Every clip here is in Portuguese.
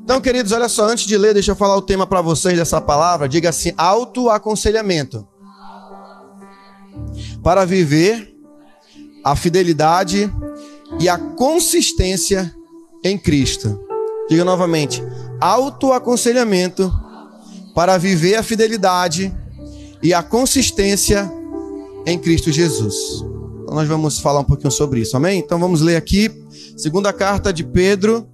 Então, queridos, olha só, antes de ler, deixa eu falar o tema para vocês dessa palavra. Diga assim: autoaconselhamento. Para viver a fidelidade e a consistência em Cristo. Diga novamente: autoaconselhamento para viver a fidelidade e a consistência em Cristo Jesus. Então nós vamos falar um pouquinho sobre isso, amém? Então vamos ler aqui, segunda carta de Pedro,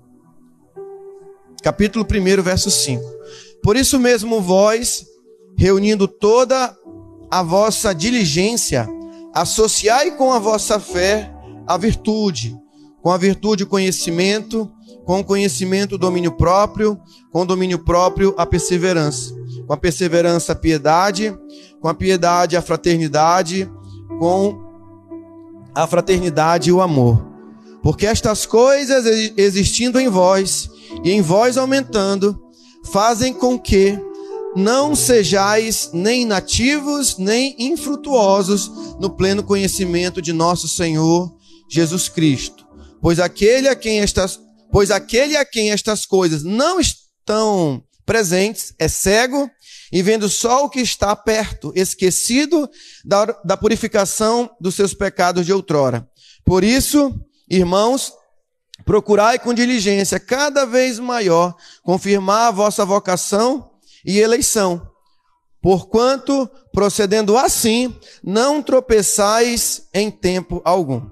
capítulo 1, verso 5. Por isso mesmo vós, reunindo toda a vossa diligência, associai com a vossa fé a virtude, com a virtude o conhecimento, com o conhecimento o domínio próprio, com o domínio próprio a perseverança, com a perseverança a piedade, com a piedade a fraternidade, com a fraternidade o amor. Porque estas coisas existindo em vós e em vós aumentando, fazem com que não sejais nem inativos, nem infrutuosos no pleno conhecimento de nosso Senhor Jesus Cristo. Pois aquele a quem estas coisas não estão presentes é cego e vendo só o que está perto, esquecido da purificação dos seus pecados de outrora. Por isso, irmãos, procurai com diligência cada vez maior confirmar a vossa vocação e eleição, porquanto, procedendo assim, não tropeçais em tempo algum.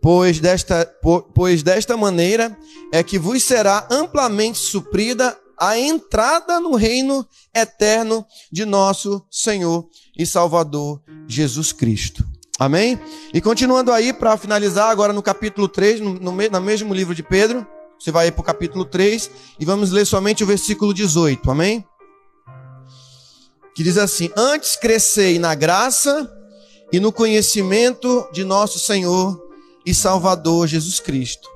Pois desta maneira é que vos será amplamente suprida a entrada no reino eterno de nosso Senhor e Salvador Jesus Cristo. Amém? E continuando aí, para finalizar, agora no capítulo 3, no mesmo livro de Pedro, você vai aí para o capítulo 3 e vamos ler somente o versículo 18, amém? Que diz assim: antes crescei na graça e no conhecimento de nosso Senhor e Salvador Jesus Cristo.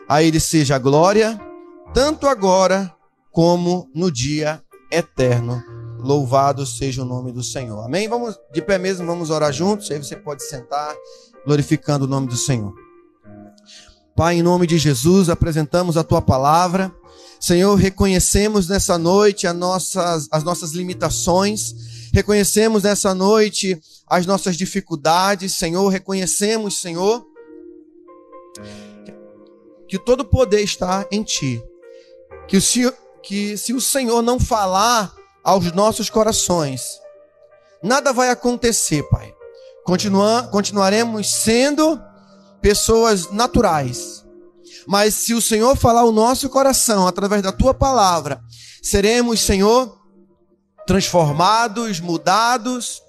A Ele seja a glória, tanto agora como no dia eterno. Louvado seja o nome do Senhor. Amém? Vamos de pé mesmo, vamos orar juntos. Aí você pode sentar, glorificando o nome do Senhor. Pai, em nome de Jesus, apresentamos a Tua palavra. Senhor, reconhecemos nessa noite as nossas limitações. Reconhecemos nessa noite as nossas dificuldades. Senhor, reconhecemos, Senhor, que todo poder está em Ti. Que se o Senhor não falar aos nossos corações, nada vai acontecer, Pai. Continuaremos sendo pessoas naturais. Mas se o Senhor falar o nosso coração através da Tua palavra, seremos, Senhor, transformados, mudados,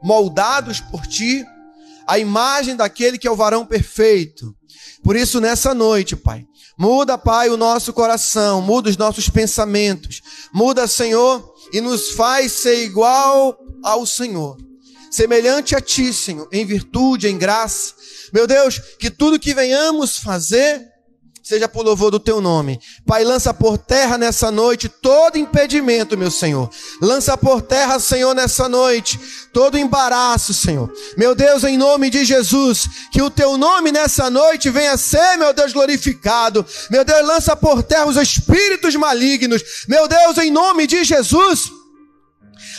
moldados por Ti, a imagem daquele que é o varão perfeito. Por isso, nessa noite, Pai, muda, Pai, o nosso coração, muda os nossos pensamentos, muda, Senhor, e nos faz ser igual ao Senhor, semelhante a Ti, Senhor, em virtude, em graça. Meu Deus, que tudo que venhamos fazer seja por louvor do Teu nome. Pai, lança por terra nessa noite todo impedimento, meu Senhor. Lança por terra, Senhor, nessa noite todo embaraço, Senhor. Meu Deus, em nome de Jesus, que o Teu nome nessa noite venha ser, meu Deus, glorificado. Meu Deus, lança por terra os espíritos malignos. Meu Deus, em nome de Jesus,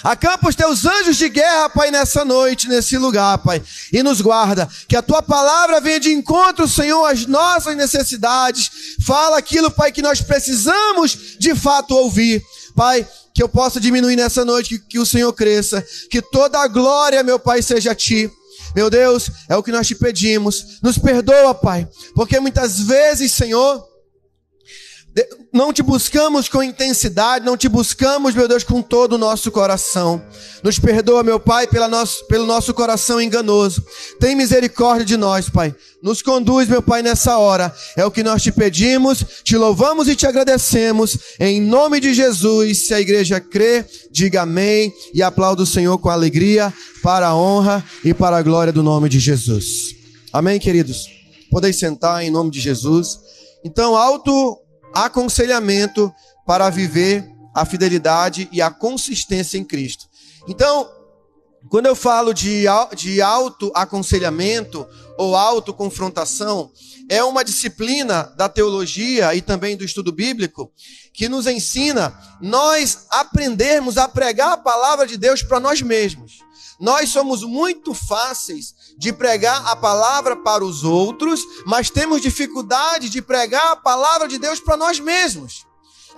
acampa os Teus anjos de guerra, Pai, nessa noite, nesse lugar, Pai, e nos guarda. Que a Tua palavra venha de encontro, Senhor, às nossas necessidades. Fala aquilo, Pai, que nós precisamos de fato ouvir. Pai, que eu possa diminuir nessa noite, que o Senhor cresça. Que toda a glória, meu Pai, seja a Ti. Meu Deus, é o que nós Te pedimos. Nos perdoa, Pai, porque muitas vezes, Senhor, não Te buscamos com intensidade, não Te buscamos, meu Deus, com todo o nosso coração. Nos perdoa, meu Pai, pelo nosso coração enganoso. Tem misericórdia de nós, Pai. Nos conduz, meu Pai, nessa hora. É o que nós Te pedimos, Te louvamos e Te agradecemos. Em nome de Jesus, se a igreja crê, diga amém e aplauda o Senhor com alegria, para a honra e para a glória do nome de Jesus. Amém, queridos? Podeis sentar em nome de Jesus. Então, aconselhamento para viver a fidelidade e a consistência em Cristo. Então, quando eu falo de autoaconselhamento ou autoconfrontação é uma disciplina da teologia e também do estudo bíblico que nos ensina nós aprendermos a pregar a palavra de Deus para nós mesmos. Nós somos muito fáceis de pregar a palavra para os outros, mas temos dificuldade de pregar a palavra de Deus para nós mesmos.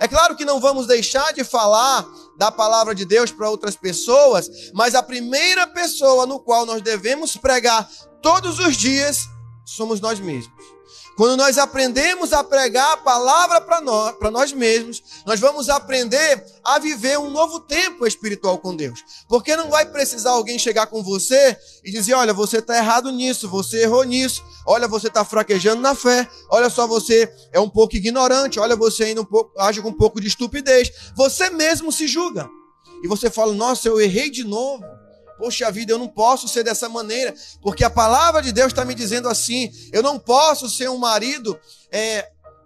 É claro que não vamos deixar de falar da palavra de Deus para outras pessoas, mas a primeira pessoa no qual nós devemos pregar todos os dias somos nós mesmos. Quando nós aprendemos a pregar a palavra para nós mesmos, nós vamos aprender a viver um novo tempo espiritual com Deus. Porque não vai precisar alguém chegar com você e dizer, olha, você está errado nisso, você errou nisso, olha, você está fraquejando na fé, olha só, você é um pouco ignorante, olha, você ainda age com um pouco de estupidez. Você mesmo se julga. E você fala, nossa, eu errei de novo. Poxa vida, eu não posso ser dessa maneira, porque a palavra de Deus está me dizendo assim, eu não posso ser um marido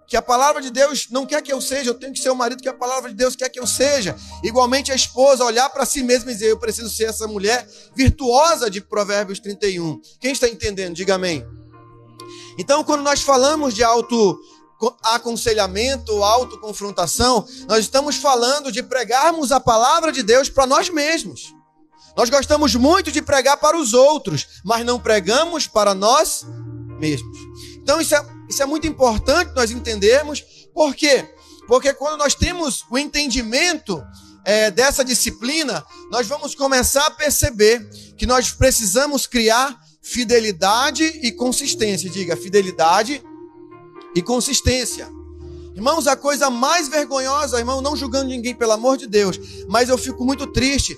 que a palavra de Deus não quer que eu seja, eu tenho que ser um marido que a palavra de Deus quer que eu seja. Igualmente a esposa olhar para si mesma e dizer, eu preciso ser essa mulher virtuosa de Provérbios 31. Quem está entendendo? Diga amém. Então, quando nós falamos de aconselhamento, autoconfrontação, nós estamos falando de pregarmos a palavra de Deus para nós mesmos. Nós gostamos muito de pregar para os outros, mas não pregamos para nós mesmos. Então isso é muito importante nós entendermos. Por quê? Porque quando nós temos o entendimento dessa disciplina, nós vamos começar a perceber que nós precisamos criar fidelidade e consistência. Diga, fidelidade e consistência. Irmãos, a coisa mais vergonhosa, irmão, não julgando ninguém, pelo amor de Deus, mas eu fico muito triste.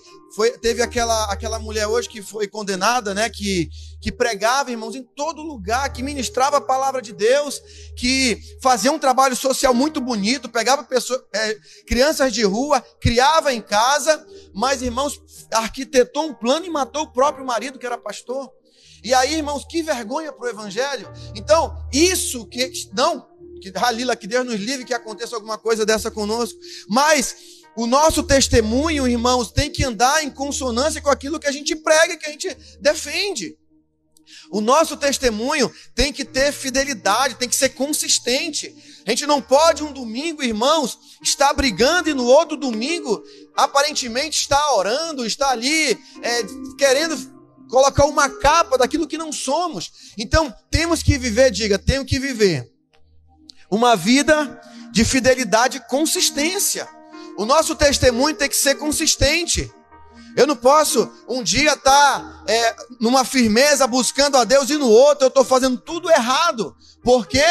Teve aquela mulher hoje que foi condenada, né? Que pregava, irmãos, em todo lugar, que ministrava a palavra de Deus, que fazia um trabalho social muito bonito, pegava crianças de rua, criava em casa, mas, irmãos, arquitetou um plano e matou o próprio marido, que era pastor. E aí, irmãos, que vergonha para o evangelho. Então, isso que Halila, que Deus nos livre que aconteça alguma coisa dessa conosco, mas o nosso testemunho, irmãos, tem que andar em consonância com aquilo que a gente prega e que a gente defende. O nosso testemunho tem que ter fidelidade, tem que ser consistente. A gente não pode um domingo, irmãos, estar brigando e no outro domingo, aparentemente, estar orando, estar ali querendo colocar uma capa daquilo que não somos. Então, temos que viver, tenho que viver uma vida de fidelidade e consistência. O nosso testemunho tem que ser consistente. Eu não posso um dia estar numa firmeza buscando a Deus e no outro eu estou fazendo tudo errado. Porque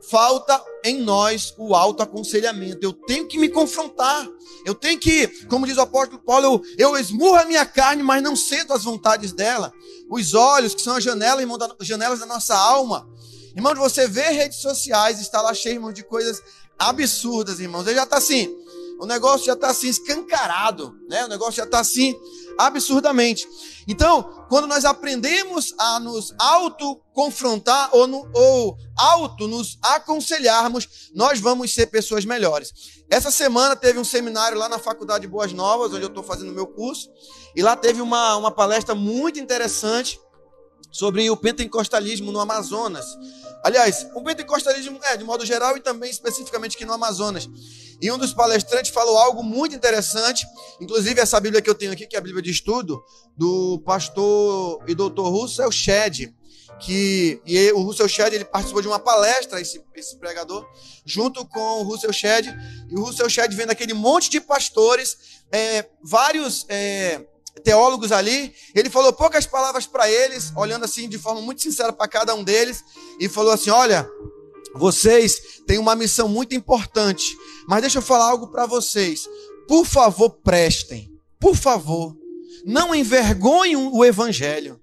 falta em nós o autoaconselhamento. Eu tenho que me confrontar. Eu tenho que, como diz o apóstolo Paulo, eu esmurro a minha carne, mas não cedo às vontades dela. Os olhos, que são as janelas, irmão, janelas da nossa alma. Irmão, você vê redes sociais, está lá cheio, irmão, de coisas absurdas, irmãos. Ele já está assim, o negócio já está assim escancarado, né? O negócio já está assim absurdamente. Então, quando nós aprendemos a nos autoconfrontar ou nos aconselharmos, nós vamos ser pessoas melhores. Essa semana teve um seminário lá na Faculdade de Boas Novas, onde eu estou fazendo o meu curso, e lá teve uma palestra muito interessante sobre o pentecostalismo no Amazonas. Aliás, o pentecostalismo de modo geral e também especificamente aqui no Amazonas. E um dos palestrantes falou algo muito interessante, inclusive essa Bíblia que eu tenho aqui, que é a Bíblia de estudo, do pastor e doutor Russell Shedd. O Russell Shedd, ele participou de uma palestra, esse pregador, junto com o Russell Shedd. E o Russell Shedd vendo aquele monte de pastores, vários teólogos ali, ele falou poucas palavras para eles, olhando assim de forma muito sincera para cada um deles, e falou assim: olha, vocês têm uma missão muito importante, mas deixa eu falar algo para vocês. Por favor, prestem. Por favor, não envergonhem o evangelho.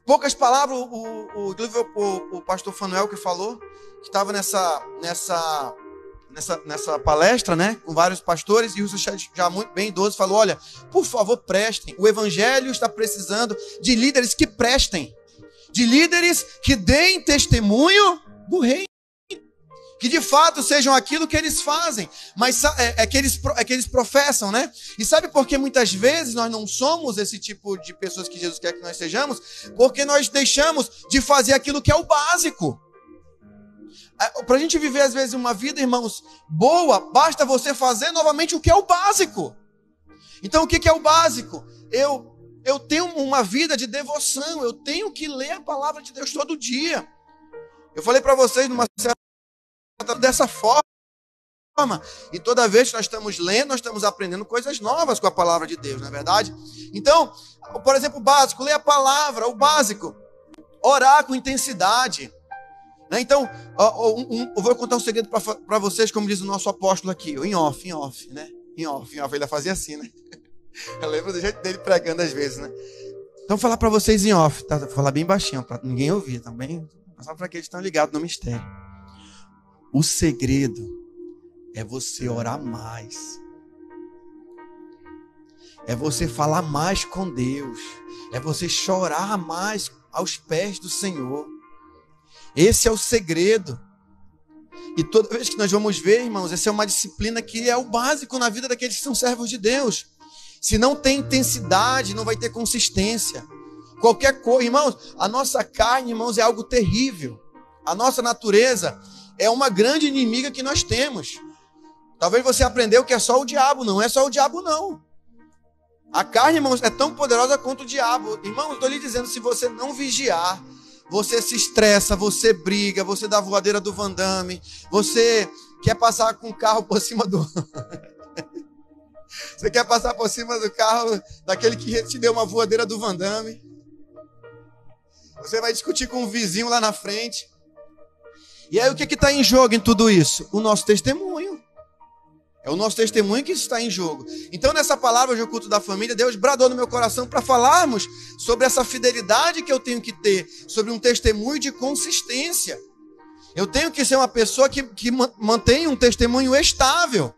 Poucas palavras, o pastor Fanuel que falou, que estava nessa palestra, né, com vários pastores, e o Shedd, já muito bem idoso, falou: olha, por favor, prestem. O evangelho está precisando de líderes que prestem, de líderes que deem testemunho do reino. Que de fato sejam aquilo que eles fazem, mas que eles professam, né? E sabe por que muitas vezes nós não somos esse tipo de pessoas que Jesus quer que nós sejamos? Porque nós deixamos de fazer aquilo que é o básico. Para a gente viver às vezes uma vida, irmãos, boa, basta você fazer novamente o que é o básico. Então o que é o básico? Eu tenho uma vida de devoção, eu tenho que ler a palavra de Deus todo dia. Eu falei para vocês numa certa dessa forma, e toda vez que nós estamos lendo, nós estamos aprendendo coisas novas com a palavra de Deus, não é verdade? Então, por exemplo, o básico, ler a palavra, o básico, orar com intensidade, né? Então, eu vou contar um segredo para vocês, como diz o nosso apóstolo aqui, em off, né? Em off, ele fazia assim, né? Eu lembro do jeito dele pregando às vezes, né? Então, vou falar para vocês em off, tá? Vou falar bem baixinho, para ninguém ouvir também, só para que eles estão ligados no mistério. O segredo é você orar mais. É você falar mais com Deus. É você chorar mais aos pés do Senhor. Esse é o segredo. E toda vez que nós vamos ver, irmãos, essa é uma disciplina que é o básico na vida daqueles que são servos de Deus. Se não tem intensidade, não vai ter consistência. Qualquer coisa, irmãos, a nossa carne, irmãos, é algo terrível. A nossa natureza é uma grande inimiga que nós temos. Talvez você aprendeu que é só o diabo. Não é só o diabo, não. A carne, irmãos, é tão poderosa quanto o diabo. Irmãos, estou lhe dizendo, se você não vigiar, você se estressa, você briga, você dá a voadeira do Van Damme, você quer passar com o carro por cima do... Você quer passar por cima do carro daquele que te deu uma voadeira do Van Damme. Você vai discutir com um vizinho lá na frente. E aí o que está em jogo em tudo isso? O nosso testemunho. É o nosso testemunho que está em jogo. Então nessa palavra de culto da família, Deus bradou no meu coração para falarmos sobre essa fidelidade que eu tenho que ter, sobre um testemunho de consistência. Eu tenho que ser uma pessoa que mantém um testemunho estável.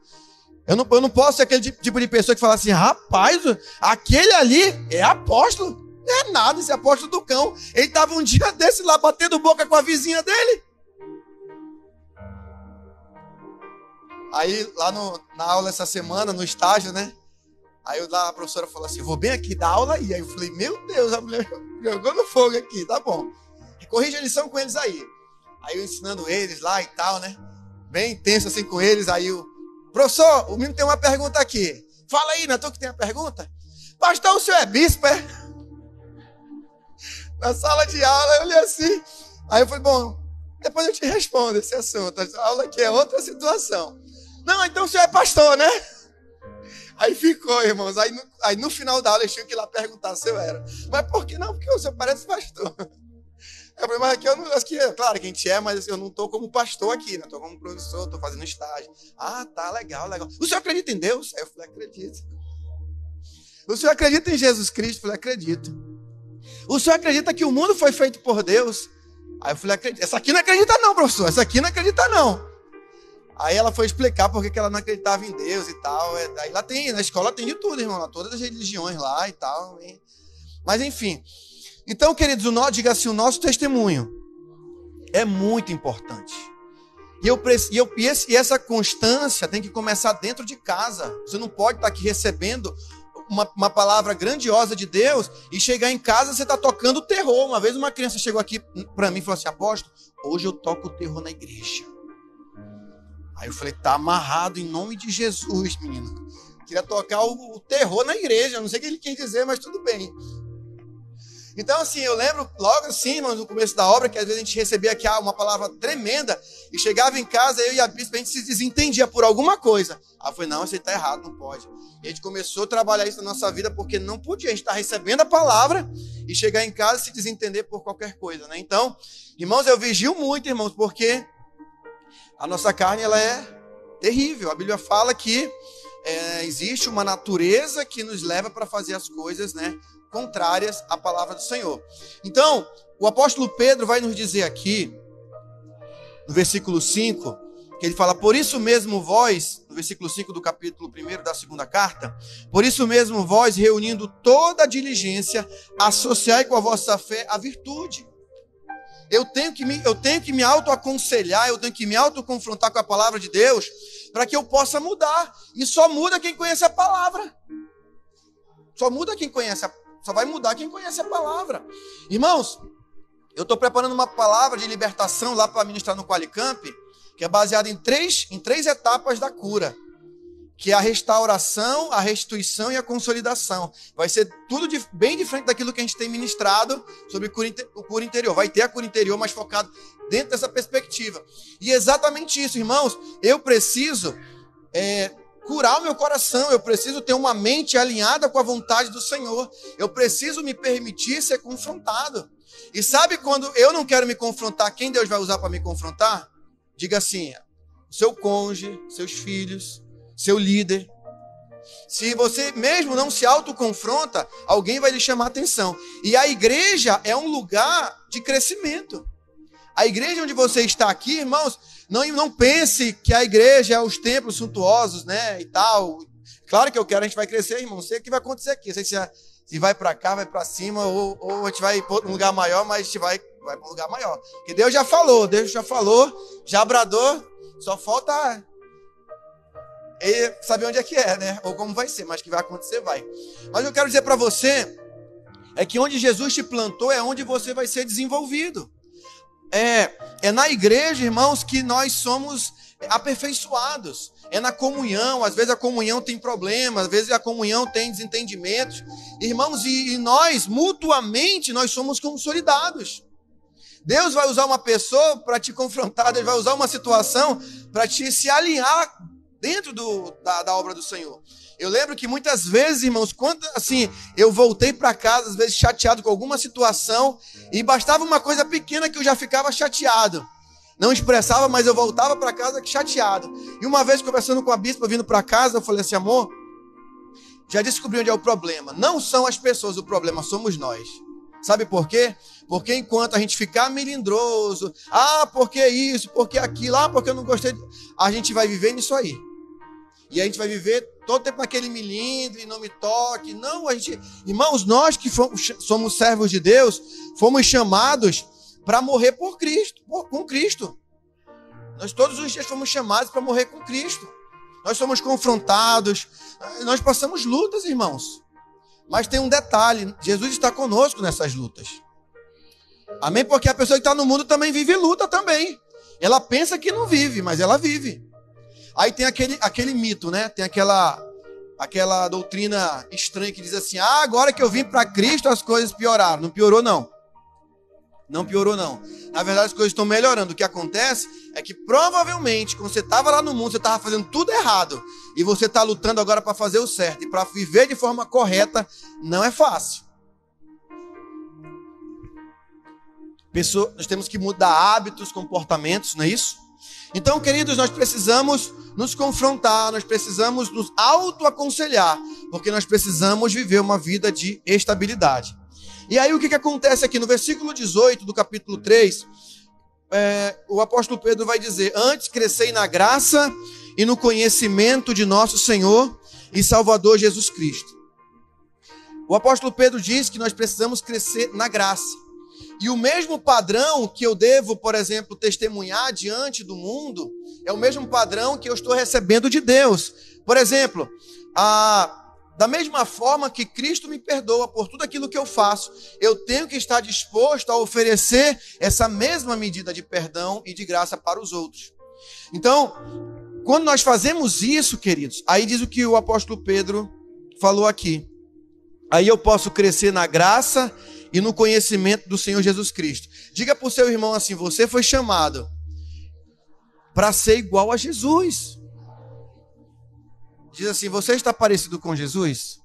Eu não posso ser aquele tipo de pessoa que fala assim, rapaz, aquele ali é apóstolo. Não é nada, esse apóstolo do cão. Ele estava um dia desse lá batendo boca com a vizinha dele. Aí lá na aula essa semana, no estágio, né? Aí lá a professora falou assim, vou bem aqui dar aula aí. Aí eu falei, meu Deus, a mulher jogou no fogo aqui, tá bom. Corrija a lição com eles aí. Aí eu ensinando eles lá e tal, né? Bem intenso assim com eles. Aí o professor, o menino tem uma pergunta aqui. Fala aí, não é tu que tem a pergunta? Pastor, o senhor é bispo, é? Na sala de aula, eu olhei assim. Aí eu falei, bom, depois eu te respondo esse assunto. A aula aqui é outra situação. Não, então o senhor é pastor, né? Aí ficou, irmãos. Aí no final da aula eu tinha que ir lá perguntar se eu era. Mas por que não? Porque o senhor parece pastor. Eu falei, mas aqui eu não. Claro que a gente é, mas eu não estou como pastor aqui, né? Estou como professor, estou fazendo estágio. Ah, tá, legal. O senhor acredita em Deus? Aí eu falei, acredito. O senhor acredita em Jesus Cristo? Eu falei, acredito. O senhor acredita que o mundo foi feito por Deus? Aí eu falei, acredito. Essa aqui não acredita não, professor. Essa aqui não acredita não. Aí ela foi explicar por que ela não acreditava em Deus e tal. Aí lá tem, na escola tem de tudo, irmão. Lá, todas as religiões lá e tal. Mas enfim. Então, queridos, diga assim, o nosso testemunho é muito importante. E essa constância tem que começar dentro de casa. Você não pode estar aqui recebendo uma palavra grandiosa de Deus e chegar em casa você está tocando terror. Uma vez uma criança chegou aqui para mim e falou assim, apóstolo, hoje eu toco terror na igreja. Aí eu falei, tá amarrado em nome de Jesus, menino. Queria tocar o terror na igreja. Não sei o que ele quis dizer, mas tudo bem. Então, assim, eu lembro logo assim, irmãos, no começo da obra, que às vezes a gente recebia aqui uma palavra tremenda e chegava em casa, eu e a bispa, a gente se desentendia por alguma coisa. Aí eu falei, não, você está errado, não pode. E a gente começou a trabalhar isso na nossa vida porque não podia. A gente está recebendo a palavra e chegar em casa e se desentender por qualquer coisa, né? Então, irmãos, eu vigio muito, irmãos, porque a nossa carne, ela é terrível. A Bíblia fala que existe uma natureza que nos leva para fazer as coisas, né, contrárias à palavra do Senhor. Então, o apóstolo Pedro vai nos dizer aqui, no versículo 5, que ele fala, por isso mesmo vós, no versículo 5 do capítulo 1 da segunda carta, por isso mesmo vós, reunindo toda a diligência, associai com a vossa fé a virtude. Eu tenho que me autoaconselhar, eu tenho que me autoconfrontar com a palavra de Deus para que eu possa mudar. E só muda quem conhece a palavra. Só vai mudar quem conhece a palavra. Irmãos, eu estou preparando uma palavra de libertação lá para ministrar no Qualicamp, que é baseada em três etapas da cura, que é a restauração, a restituição e a consolidação. Vai ser tudo bem diferente daquilo que a gente tem ministrado sobre cura interior. Vai ter a cura interior, mas focado dentro dessa perspectiva. E é exatamente isso, irmãos. Eu preciso curar o meu coração. Eu preciso ter uma mente alinhada com a vontade do Senhor. Eu preciso me permitir ser confrontado. E sabe quando eu não quero me confrontar, quem Deus vai usar para me confrontar? Diga assim, seu cônjuge, seus filhos, seu líder. Se você mesmo não se autoconfronta, alguém vai lhe chamar a atenção. E a igreja é um lugar de crescimento. A igreja onde você está aqui, irmãos, não pense que a igreja é os templos suntuosos, né, e tal. Claro que a gente vai crescer, irmão. Não sei o que vai acontecer aqui. Não sei se vai para cá, vai para cima, ou a gente vai para um lugar maior, mas a gente vai para um lugar maior. Porque Deus já falou, já bradou, só falta saber onde é que é, né? Ou como vai ser, mas que vai acontecer, vai. Mas eu quero dizer para você, é que onde Jesus te plantou é onde você vai ser desenvolvido. É na igreja, irmãos, que nós somos aperfeiçoados. É na comunhão. Às vezes a comunhão tem problemas, às vezes a comunhão tem desentendimentos. Irmãos, e nós, mutuamente, nós somos consolidados. Deus vai usar uma pessoa para te confrontar, Deus vai usar uma situação para te se alinhar dentro da obra do Senhor. Eu lembro que muitas vezes, irmãos, quando assim, eu voltei para casa, às vezes chateado com alguma situação, e bastava uma coisa pequena que eu já ficava chateado. Não expressava, mas eu voltava para casa chateado. E uma vez, conversando com a bispa, vindo para casa, eu falei assim, amor, já descobri onde é o problema. Não são as pessoas o problema, somos nós. Sabe por quê? Porque enquanto a gente ficar melindroso, porque isso, porque aquilo, porque eu não gostei, a gente vai viver nisso aí. E a gente vai viver todo tempo naquele milindre, não me toque. Não, irmãos, nós que somos servos de Deus, fomos chamados para morrer por Cristo, com Cristo. Nós todos os dias fomos chamados para morrer com Cristo. Nós somos confrontados, nós passamos lutas, irmãos. Mas tem um detalhe, Jesus está conosco nessas lutas. Amém? Porque a pessoa que está no mundo também vive luta também. Ela pensa que não vive, mas ela vive. Aí tem aquele mito, né? Tem aquela doutrina estranha que diz assim, agora que eu vim para Cristo as coisas pioraram. Não piorou, não. Não piorou, não. Na verdade, as coisas estão melhorando. O que acontece é que provavelmente, quando você estava lá no mundo, você estava fazendo tudo errado. E você está lutando agora para fazer o certo. E para viver de forma correta, não é fácil. Nós temos que mudar hábitos, comportamentos, não é isso? Então, queridos, nós precisamos nos confrontar, nós precisamos nos autoaconselhar, porque nós precisamos viver uma vida de estabilidade. E aí o que acontece aqui no versículo 18 do capítulo 3, o apóstolo Pedro vai dizer, antes crescei na graça e no conhecimento de nosso Senhor e Salvador Jesus Cristo. O apóstolo Pedro diz que nós precisamos crescer na graça. E o mesmo padrão que eu devo, por exemplo, testemunhar diante do mundo, é o mesmo padrão que eu estou recebendo de Deus. Por exemplo, da mesma forma que Cristo me perdoa por tudo aquilo que eu faço, eu tenho que estar disposto a oferecer essa mesma medida de perdão e de graça para os outros. Então, quando nós fazemos isso, queridos, aí diz o que o apóstolo Pedro falou aqui. Aí eu posso crescer na graça e no conhecimento do Senhor Jesus Cristo. Diga para o seu irmão assim, você foi chamado para ser igual a Jesus. Diz assim, você está parecido com Jesus?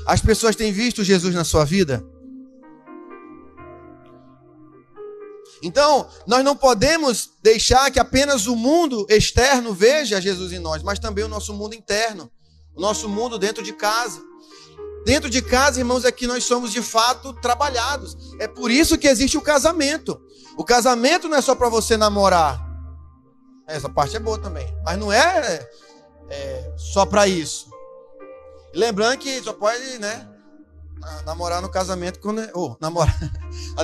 As pessoas têm visto Jesus na sua vida? Então, nós não podemos deixar que apenas o mundo externo veja Jesus em nós, mas também o nosso mundo interno, o nosso mundo dentro de casa. Dentro de casa, irmãos, é que nós somos de fato trabalhados. É por isso que existe o casamento. O casamento não é só para você namorar. Essa parte é boa também. Mas não é só para isso. E lembrando que só pode, né? namorar no casamento, quando namorar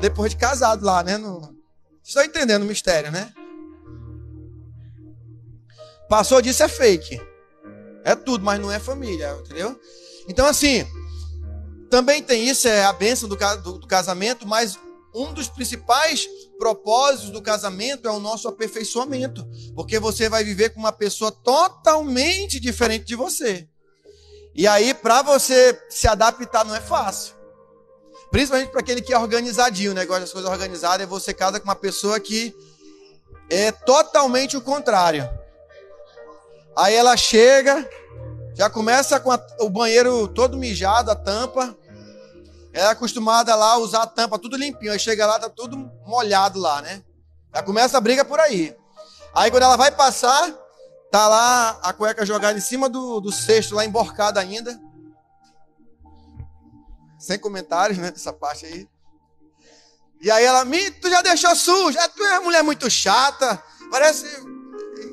depois de casado lá, né? Vocês estão entendendo o mistério, né? Passou disso é fake. É tudo, mas não é família, entendeu? Então, assim, também tem isso, é a bênção do casamento, mas um dos principais propósitos do casamento é o nosso aperfeiçoamento, porque você vai viver com uma pessoa totalmente diferente de você. E aí, para você se adaptar, não é fácil. Principalmente para aquele que é organizadinho, o negócio das coisas organizadas, é você casa com uma pessoa que é totalmente o contrário. Aí ela chega, já começa com o banheiro todo mijado, a tampa. Ela é acostumada lá a usar a tampa tudo limpinho. Aí chega lá, tá tudo molhado lá, né? Já começa a briga por aí. Aí quando ela vai passar, tá lá a cueca jogada em cima do cesto, lá emborcada ainda. Sem comentários, né? Essa parte aí. E aí ela, tu já deixou sujo. Tu é uma mulher muito chata. Parece...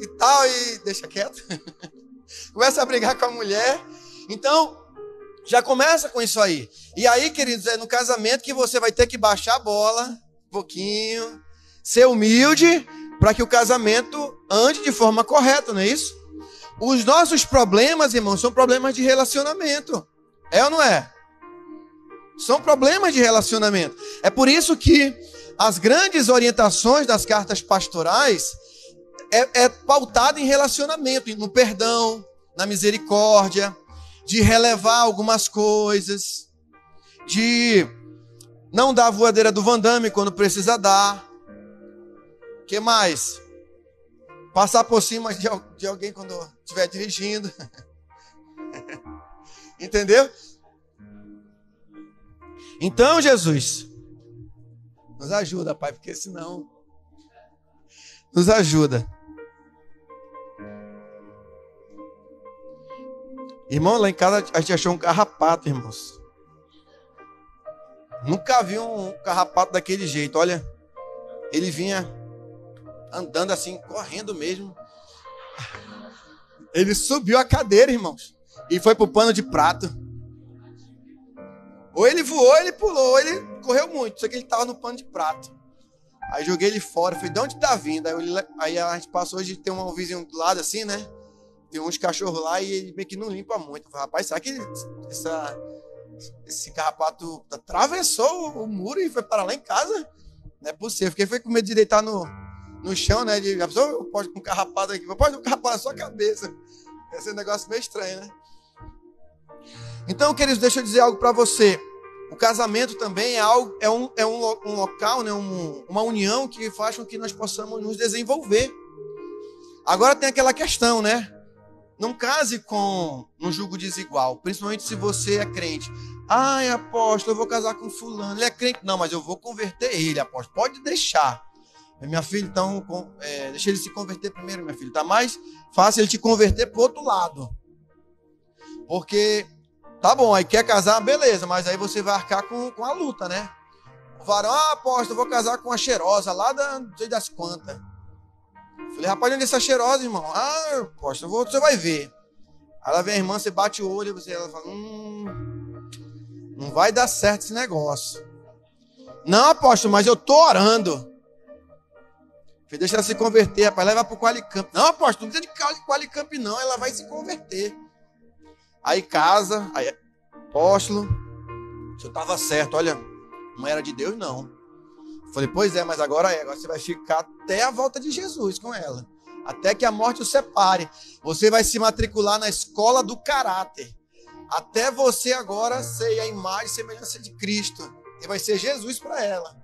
e tal, e deixa quieto. Começa a brigar com a mulher. Então, já começa com isso aí. E aí, queridos, é no casamento que você vai ter que baixar a bola um pouquinho, ser humilde, para que o casamento ande de forma correta, não é isso? Os nossos problemas, irmãos, são problemas de relacionamento. É ou não é? São problemas de relacionamento. É por isso que as grandes orientações das cartas pastorais é pautada em relacionamento, no perdão, na misericórdia, de relevar algumas coisas, de não dar a voadeira do Van Damme quando precisa dar. O que mais? Passar por cima de alguém quando estiver dirigindo. Entendeu? Então, Jesus, nos ajuda, Pai, porque senão... Nos ajuda. Irmão, lá em casa a gente achou um carrapato, irmãos. Nunca vi um carrapato daquele jeito, olha. Ele vinha andando assim, correndo mesmo. Ele subiu a cadeira, irmãos, e foi pro pano de prato. Ou ele voou, ou ele pulou, ou ele correu muito, só que ele tava no pano de prato. Aí joguei ele fora, falei, de onde tá vindo? Aí a gente passou de ter um vizinho do lado assim, né? Tem uns cachorros lá e ele meio que não limpa muito. Eu falei, rapaz, será que esse carrapato atravessou o muro e foi parar lá em casa? Não é possível, porque foi com medo de deitar no chão, né? A pessoa pode com um carrapato aqui, pode um carrapato na sua cabeça. Esse é um negócio meio estranho, né? Então, queridos, deixa eu dizer algo para você. O casamento também é um local, né? Uma união que faz com que nós possamos nos desenvolver. Agora tem aquela questão, né? Não case num julgo desigual, principalmente se você é crente. Ai, apóstolo, eu vou casar com fulano. Ele é crente? Não, mas eu vou converter ele, apóstolo. Pode deixar. Minha filha, então, deixa ele se converter primeiro, minha filha. Tá mais fácil ele te converter pro outro lado. Porque, tá bom, aí quer casar, beleza, mas aí você vai arcar com a luta, né? O varão, apóstolo, eu vou casar com a cheirosa lá não sei das quantas. Falei, rapaz, onde é essa cheirosa, irmão? Ah, apóstolo, você vai ver. Aí ela vem a irmã, você bate o olho, ela fala, não vai dar certo esse negócio. Não, apóstolo, mas eu tô orando. Falei, deixa ela se converter, rapaz, leva pro Qualicamp. Não, apóstolo, não precisa de Qualicamp não, ela vai se converter. Aí casa, aí, apóstolo, o senhor estava certo, olha, não era de Deus não. Falei, pois é, mas agora você vai ficar até a volta de Jesus com ela, até que a morte o separe. Você vai se matricular na escola do caráter, até você agora ser a imagem e semelhança de Cristo, e vai ser Jesus para ela,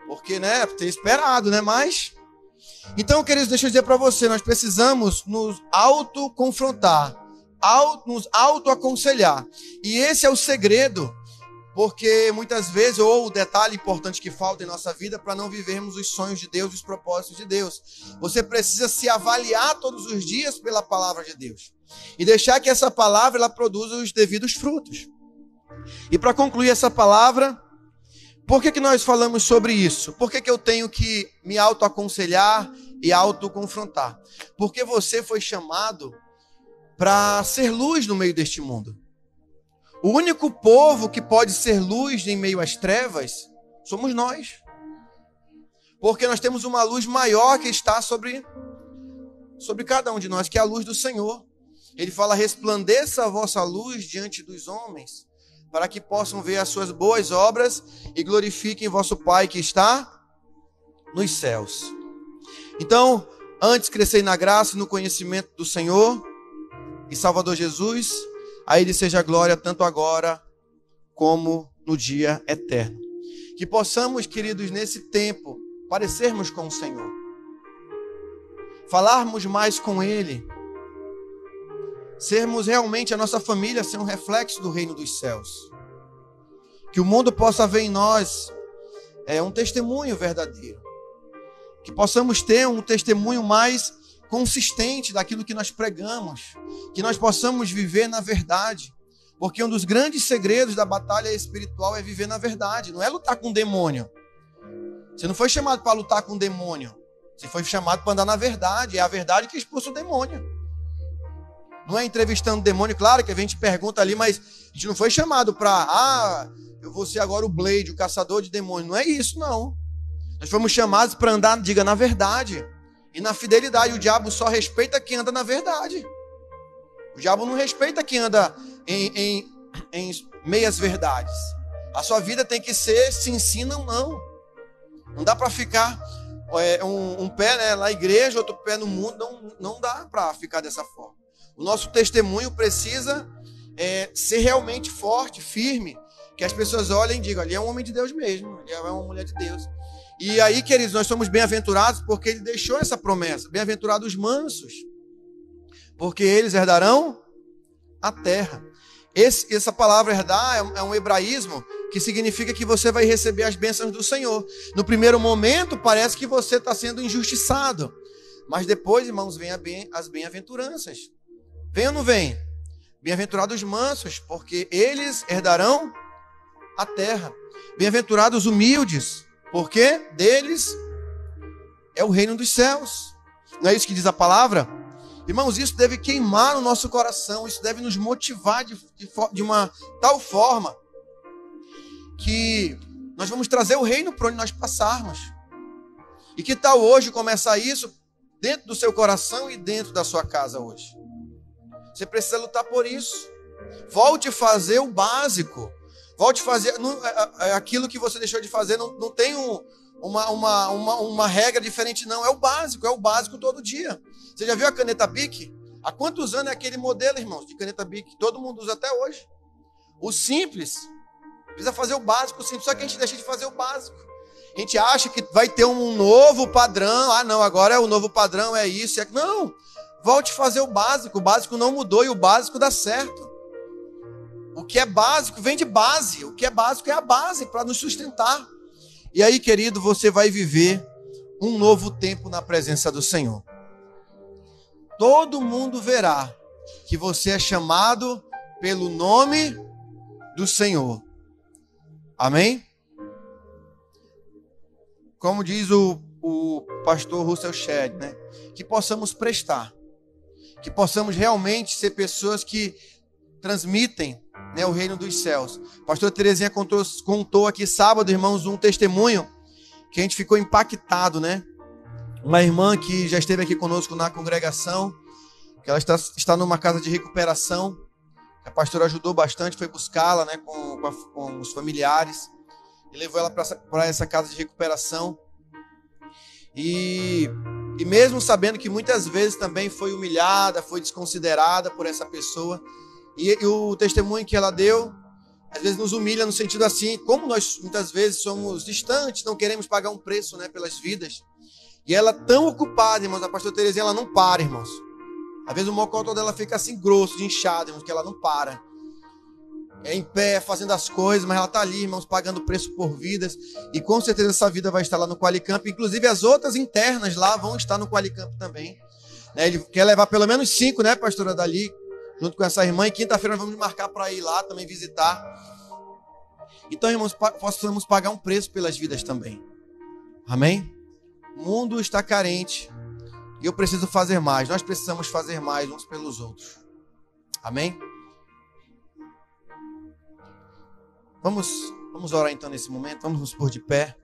porque, né, ter esperado, né, mas... Então, queridos, deixa eu dizer para você, nós precisamos nos autoconfrontar, nos autoaconselhar. E esse é o segredo, porque muitas vezes, ou o detalhe importante que falta em nossa vida para não vivermos os sonhos de Deus, os propósitos de Deus. Você precisa se avaliar todos os dias pela palavra de Deus e deixar que essa palavra ela produza os devidos frutos. E para concluir essa palavra, por que nós falamos sobre isso? Por que eu tenho que me autoaconselhar e autoconfrontar? Porque você foi chamado para ser luz no meio deste mundo. O único povo que pode ser luz em meio às trevas somos nós. Porque nós temos uma luz maior que está sobre cada um de nós, que é a luz do Senhor. Ele fala: resplandeça a vossa luz diante dos homens, para que possam ver as suas boas obras e glorifiquem vosso Pai que está nos céus. Então, antes crescei na graça e no conhecimento do Senhor e Salvador Jesus, a Ele seja a glória tanto agora como no dia eterno. Que possamos, queridos, nesse tempo, parecermos com o Senhor, falarmos mais com Ele, sermos realmente a nossa família, ser um reflexo do reino dos céus. Que o mundo possa ver em nós um testemunho verdadeiro. Que possamos ter um testemunho mais consistente daquilo que nós pregamos. Que nós possamos viver na verdade. Porque um dos grandes segredos da batalha espiritual é viver na verdade. Não é lutar com o demônio. Você não foi chamado para lutar com o demônio. Você foi chamado para andar na verdade. É a verdade que expulsa o demônio. Não é entrevistando o demônio. Claro que a gente pergunta ali, mas a gente não foi chamado para... eu vou ser agora o Blade, o caçador de demônios. Não é isso, não. Nós fomos chamados para andar, diga, na verdade. E na fidelidade. O diabo só respeita quem anda na verdade. O diabo não respeita quem anda em meias verdades. A sua vida tem que ser se ensina ou não. Não dá para ficar um pé na igreja, outro pé no mundo. Não dá para ficar dessa forma. O nosso testemunho precisa ser realmente forte, firme. Que as pessoas olhem e digam: ali é um homem de Deus mesmo. Ali é uma mulher de Deus. E aí, queridos, nós somos bem-aventurados porque Ele deixou essa promessa. Bem-aventurados os mansos, porque eles herdarão a terra. Essa palavra herdar é um hebraísmo que significa que você vai receber as bênçãos do Senhor. No primeiro momento, parece que você está sendo injustiçado. Mas depois, irmãos, vem as bem-aventuranças. Vem ou não vem? Bem-aventurados os mansos, porque eles herdarão a terra. Bem-aventurados os humildes, porque deles é o reino dos céus. Não é isso que diz a palavra? Irmãos, isso deve queimar no nosso coração, isso deve nos motivar de uma tal forma que nós vamos trazer o reino para onde nós passarmos. E que tal hoje começar isso dentro do seu coração e dentro da sua casa hoje? Você precisa lutar por isso. Volte a fazer o básico. Volte a fazer aquilo que você deixou de fazer. Não tem uma regra diferente, não. É o básico todo dia. Você já viu a caneta Bic? Há quantos anos é aquele modelo, irmãos, de caneta Bic? Todo mundo usa até hoje. O simples. Precisa fazer o básico, simples. Só que a gente deixa de fazer o básico. A gente acha que vai ter um novo padrão. Ah, não, agora é o novo padrão, é isso. Não, volte a fazer o básico. O básico não mudou e o básico dá certo. O que é básico vem de base. O que é básico é a base para nos sustentar. E aí, querido, você vai viver um novo tempo na presença do Senhor. Todo mundo verá que você é chamado pelo nome do Senhor. Amém? Como diz o pastor Russell Shedd, né? Que possamos prestar. Que possamos realmente ser pessoas que transmitem, né, o reino dos céus. A pastora Terezinha contou aqui sábado, irmãos, um testemunho que a gente ficou impactado, né? Uma irmã que já esteve aqui conosco na congregação, que ela está numa casa de recuperação. A pastora ajudou bastante, foi buscá-la, né, com os familiares e levou ela para essa casa de recuperação. E mesmo sabendo que muitas vezes também foi humilhada, foi desconsiderada por essa pessoa, e o testemunho que ela deu, às vezes nos humilha no sentido assim, como nós muitas vezes somos distantes, não queremos pagar um preço, né, pelas vidas. E ela tão ocupada, irmãos, a pastora Terezinha, ela não para, irmãos. Às vezes o mocotó dela fica assim grosso, inchado, irmãos, que ela não para. É em pé, fazendo as coisas, mas ela está ali, irmãos, pagando preço por vidas. E com certeza essa vida vai estar lá no Qualicamp. Inclusive as outras internas lá vão estar no Qualicamp também. Né? Ele quer levar pelo menos 5, né, pastora Dali, junto com essa irmã. E quinta-feira nós vamos marcar para ir lá também visitar. Então, irmãos, possamos pagar um preço pelas vidas também. Amém? O mundo está carente. E eu preciso fazer mais. Nós precisamos fazer mais uns pelos outros. Amém? Vamos orar então nesse momento. Vamos nos pôr de pé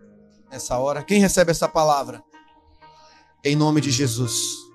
nessa hora. Quem recebe essa palavra? Em nome de Jesus.